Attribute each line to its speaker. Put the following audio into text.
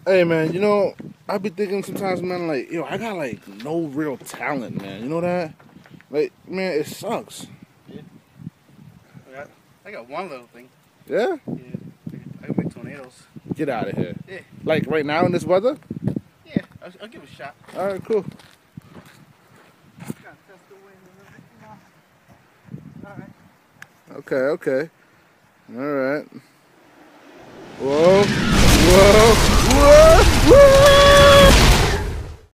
Speaker 1: Hey man, you know, I be thinking sometimes, man, like, yo, I got like no real talent, man. You know that? Like, man, it sucks.
Speaker 2: Yeah. I got one little thing.
Speaker 1: Yeah?
Speaker 2: Yeah. I can make tornadoes.
Speaker 1: Get out of here.
Speaker 2: Yeah.
Speaker 1: Like right now in this weather?
Speaker 2: Yeah. I'll give it a shot.
Speaker 1: All right, cool.
Speaker 2: Gotta test the wind and everything. All right.
Speaker 1: Okay, okay. All right. Whoa, whoa, whoa, whoa!